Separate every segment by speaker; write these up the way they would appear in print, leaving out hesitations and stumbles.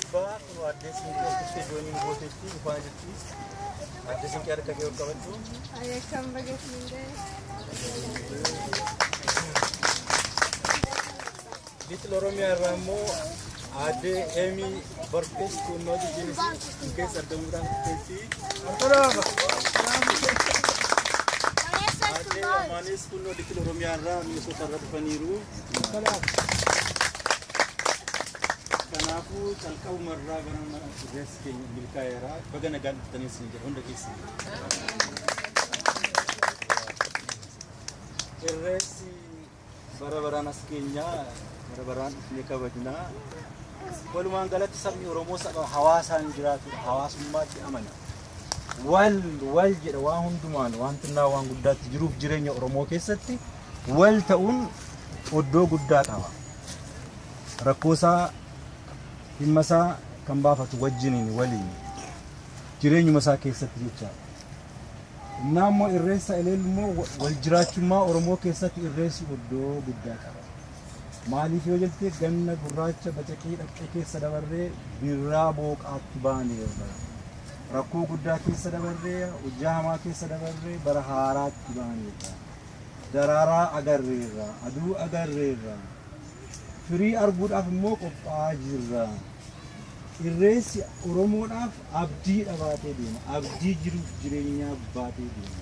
Speaker 1: eebbaa kun addee siinqee doonii gootetti dhufaa jirti. Addee siinqee harka kee ol qabadhu.
Speaker 2: Kan bageeffamee.
Speaker 1: Little Oromia Ramo addee Emi Barkees kunnoo jijinis keessa argamuudhaan keessi. Addee Amaanis kunnoo Little Oromia irraa Minnesota irraa dhufaniiru. Kanaafuu calqabumarraa gara irreessi keenya milkaa'eera. Baga nagaan dhuftanii isin jedha hunda keessa. Irreessi bara baraan as keenyaa bara baraan dhufnee kabajnaa. Walumaan galatti sabni Oromoo saba hawaasaan jiraatudha. Hawaasummaatti amana. Wal jedha waan hundumaan waan xinnaa waan guddaatti jiruuf jireenya Oromoo keessatti wal ta'uun oddoo guddaa qaba. Rakkoosaa himmasaa kan baafatu wajjiniin waliin jireenyuma isaa keessatti jecha. Naammoo irreessa eleelummoo wal jiraachummaa Oromoo keessatti irreessi oddoo guddaa qaba. Maaliif yoo jettee ganna gurraacha bacaqii dhaqee keessa dabarree birraa booqaatti baaneerra. Rakkoo guddaa keessa dabarree hojjaa hamaa keessa dabarree bara haaraatti baaneerra. Daraaraa agarreerra, aduu agarreerra. Firii arguudhaaf immoo qophaa'aa jirra. Irreessi Oromoodhaaf abdii baatee deema. Abdii jiruuf jireenyaa baatee deema.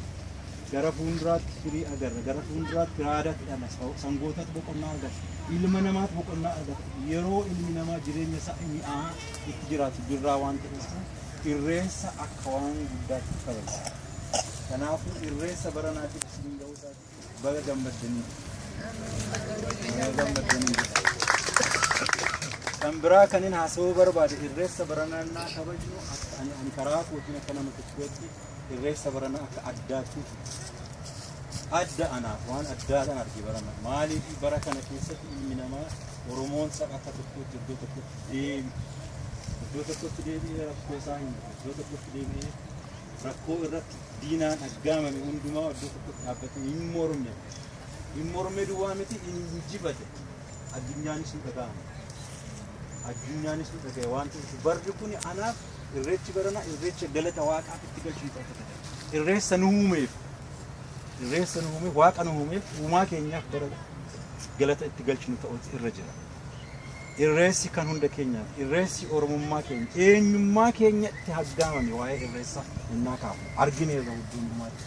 Speaker 1: Gara fuulduraatti firii agarra. Gara fuulduraatti raadaatti dhala. Sangootatti boqonnaa argata. Ilma namaatti boqonnaa argata. Yeroo ilmi namaa jireenya isaa mi'aa itti jiraatu birraa waan ta'eef irreessa akka waan guddaatti kabajna. Kanaafuu irreessa baranaatiif isin ga'uu isaati baga gammaddanii. Kan biraa kanin haasawuu barbaade irreessa baranaa kabajnu ani karaa kootiin akka nama tokkootti irreessa baranaa akka addaatti adda anaaf waan addaadhaan argee barana. Maaliif bara kana keessatti ilmi namaa Oromoon saba akka tokkootti iddoo tokkotti deebi'ee rakkoo isaa hin iddoo tokkotti deebi'ee rakkoo irratti diinaan aggaamame hundumaa iddoo tokkotti dhaabbatee hin morme duwwaa miti hin injifate addunyaanis nu dhaga'ama. Addunyaanis nu dhaga'e waan ta'eef barri kun anaaf irreechi barana irreecha galata waaqaaf itti galchuu qaba. Irreessa nu uumeef waaqa nu uumeef uumaa keenyaaf bara galata itti galchinu ta'uutu irra jira. Irreessi kan hunda keenyaaf irreessi Oromummaa keenya eenyummaa keenya itti haggaamame waa'ee irreessa innaa kaafu argineerra hundummaatti.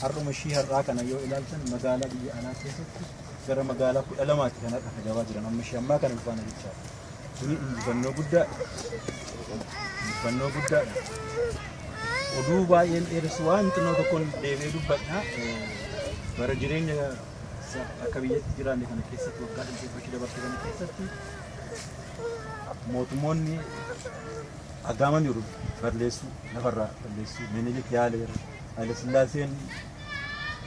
Speaker 1: Har'uma ishii har'aa kana yoo ilaaltan magaalaa biyya alaa keessatti gara magaalaa 12 kan har'a gabaa jiran amma ishii ammaa kana dhufana jechaadha. Kuni injifannoo guddaadha. Oduu baay'een dheeressu waan xinnoo tokkoon deebi'ee dubbadha. Bara jireenya akka biyyatti jiraanne kana keessatti waggaa dhibbeeffachuu dabarsee kana keessatti mootummoonni aggaaman jiru balleessuu lafarraa balleessuu Minilik yaaleera. Haile Sillaaseen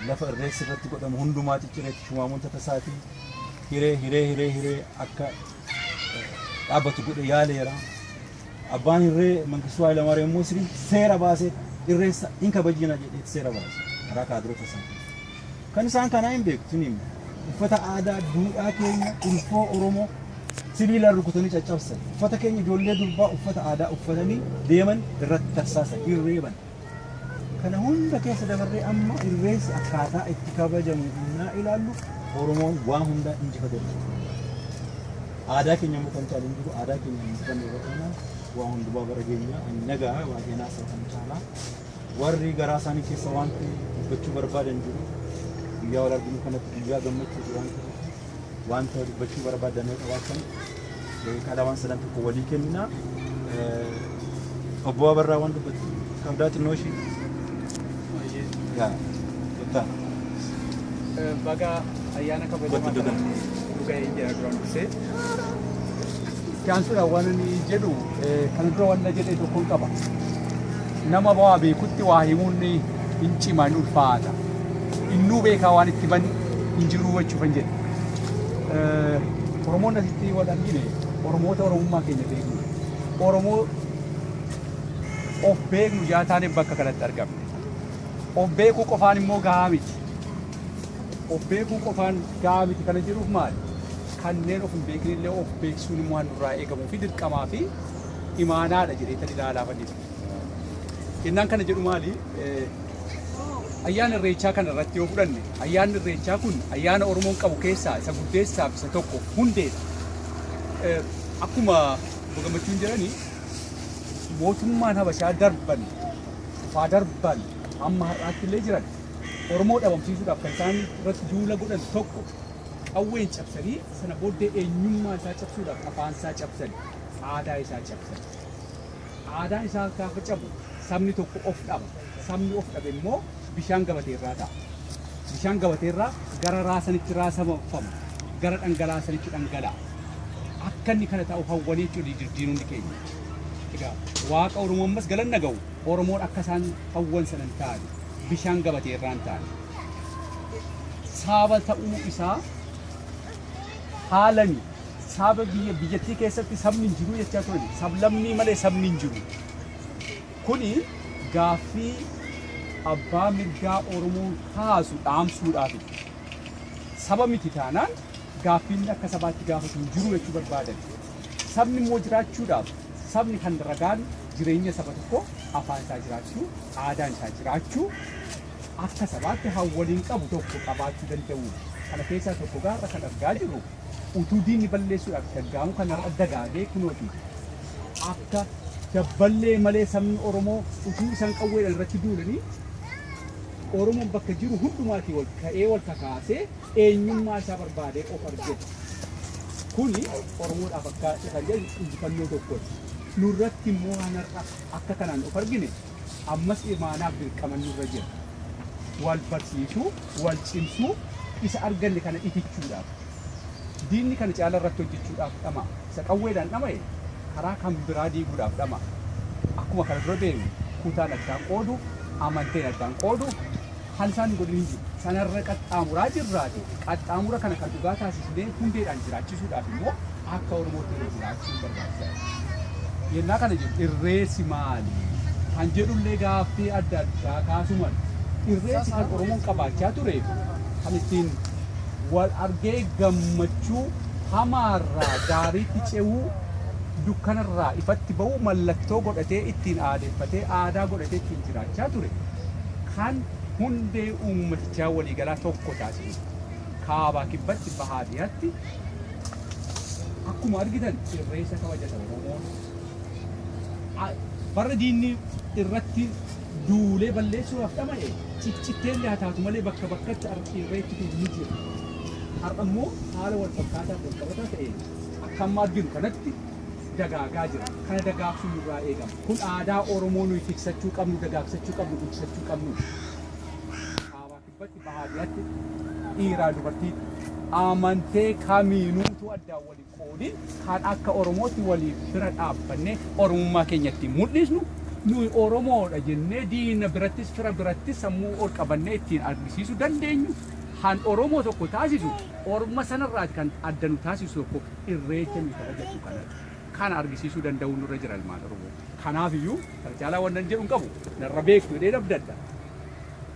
Speaker 1: lafa irreessi irratti godhamu hundumaa ciccireetti shumaamoota tasaatii hiree akka dhaabbatu godhe yaaleera. Abbaan irree Mangistuu Hayilamaariyaam Moosirii seera baasee irreessa hin kabajina jedhee seera baase karaa kaadiroota isaanii. Kan isaan kanaa hin beektu ni uffata aadaa duudhaa keenya ulfoo Oromoo sibiilaan rukutanii caccabsan. Uffata keenya ijoollee durbaa uffata aadaa uffatanii deeman irratti tarsaasan hirreeban. Kana hunda keessa dabarree amma irreessi akkaataa itti kabajamu innaa ilaallu Oromoon waan hundaa injifatee aadaa keenya mukan caaluun jiru aadaa keenya mukan irratti waan hundumaa bara keenya nagaa waaqeenaa isaa kan caalaa warri garaa isaanii keessa wanti dubbachuu barbaadan jiru guyyaa wal arginu kanatti guyyaa gammachuu wanta dubbachuu barbaadan qabaatan kadhawaan sadan tokko walii kennina obbo Abarraa waan dubbatu qabdaa xinnoo ishii
Speaker 3: baga ayyaana kabajamaa dhugaa jira duraan dursee Kaansula waan inni jedhu kan dura waan jedhee tokkoon qaba. Nama waa beekutti waa himuun hin cimaan ulfaata. Innuu beekaa waan itti ban hin jiru jechuun jedhe. Oromoon asitti waan argine Oromoota Oromummaa keenya beeknu. Oromoo of beeknu jaataan bakka kanatti argamne. Of beekuu qofaan immoo gahaa miti. Of beekuu qofaan gahaa miti kana jiruuf maali? Kanneen of hin beeknillee of beeksuun immoo waan duraa eegamuu fi dirqamaa fi imaanaadha jedhee ilaalaa fannisa. Kennaan kana jedhu maali? Ayyaana Irreechaa kana irratti yoo fudhanne ayyaanni Irreechaa kun ayyaana Oromoon qabu keessaa isa guddeessaaf isa tokko hundeedha. Akkuma Gammachuun jedhanii mootummaan Habashaa darban faa darban amma har'aatti illee jiran Oromoo dhabamsiisuudhaaf kan isaan irratti duula godhan tokko qawween cabsanii sana booddee eenyummaa isaa cabsuudhaaf afaan isaa cabsanii aadaa isaa cabsanii aadaan isaa gaafa cabu sabni tokko of dhaba. Sabni of dhabe immoo bishaan gabateerraa ta'a. Bishaan gabateerraa gara raasanitti raasafama, gara dhangalaasanitti dhangala'a. Akka inni kana ta'u hawwanii jechuudha jirjiiruun ni keenya. Egaa waaqa Oromoo ammas galanna ga'u Oromoon akka isaan hawwan sanan ta'ani bishaan gabateerraan ta'ani. Saaba ta'uu isaa haalani saaba biyyattii keessatti sabni hin jiru jechaa turani. Sablammii malee sabni hin jiru. Kuni gaaffii abbaa mirgaa Oromoo kaasu dhaamsuudhaaf saba miti taanaan gaaffiin akka sabaatti gaafatu hin jiru jechuu barbaadan. Sabni immoo jiraachuudhaaf sabni kan ragaan jireenya saba tokko afaan isaa jiraachuu, aadaan isaa jiraachuu akka sabaatti hawwaliin qabu tokko qabaachuu danda'u. Kana keessaa tokko gaarra kan argaa jirru utuu diinni balleessuudhaaf gaggaamu kan dagaagee kunooti. Akka dabballee malee sabni Oromoo utuu isaan qawweedhaan irratti duulanii Oromoon bakka jiru hundumaatii wal ka'ee wal kakaasee eenyummaa isaa barbaadee of argate. Kuni Oromoodhaaf akka isaan jedhu injifannoo tokkooti. Nurratti immoo akka kanaan of argine ammas imaanaaf dirqaman nurra jira. Wal barsiisuu, wal cimsuu, isa arganne kana itichuudhaaf. Diinni kana caala irratti hojjechuudhaaf dhama. Isa qawweedhaan dhama'e karaa kan biraa diiguudhaaf dhama. Akkuma kana dura deemu kutaan addaan qoodu, amanteen addaan qoodu, kan isaan godhin hin jiru. Sanarra qaxxaamuraa jirraati. Qaxxaamura kana kan dhugaa taasisnee hundeedhaan jiraachisuudhaaf immoo akka Oromootti irra jiraachuu barbaachisaadha. Yennaa kana jedhu irreessi maali? Kan jedhullee gaaffii adda addaa kaasuman. Irreessi kan Oromoon qabaachaa ture kan ittiin wal argee gammachuu hamaarraa gaariitti ce'uu dukkanarraa ifatti ba'uu mallattoo godhatee ittiin aadeeffatee aadaa godhatee ittiin jiraachaa ture. Kan hundee uummatichaa waliigalaa tokko taasisu. Kaabaa kibbatti bahaadiyyaatti akkuma argitan irreessa kabajata Oromoon. Barra diinni irratti duulee balleessuudhaaf dhama'e ciccitteellee haa taatu malee bakka bakkatti irreetti ni jira. Har'a immoo haala wal fakkaataa wal qabataa ta'een akka amma arginu kanatti dagaagaa jira. Kana dagaagsuun nurraa eegama. Kun aadaa Oromoo nuyi tiksachuu qabnu, dagaagsachuu qabnu, guddisachuu qabnu. Kaabaa kibbatti bahaadiyyaatti dhiiraa dubartii amantee kamiinuutu addaan waliin qoodin kan akka Oromootti waliin bira dhaabbannee Oromummaa keenyatti mul'isnu nuyi Oromoodha jennee diina birattis fira birattis sammuu ol qabannee ittiin argisiisuu dandeenyu. Han Oromoo tokko taasisu Orma sanarraati kan adda nu taasisu tokko irreecha nuyi kabajachuu kanadha. Kana argisiisuu danda'u nurra jira ilmaan Oromoo. Kanaafiyyuu kana caalaa waan nan jedhu hin qabu. Narra beektu jedhee dabdadda.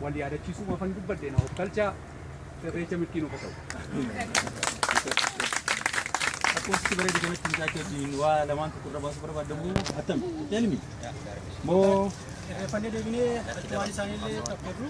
Speaker 3: Wal yaadachiisuu mafan dubbadde na hofkalchaa irreecha milkiin of ta'u.
Speaker 1: Akkuma bareedu kanatti mucaa keetiin waa lamaan tokko irra baasuu barbaadamu attam elmi moo
Speaker 4: Fannoo deebinee waan isaaniillee taphattu.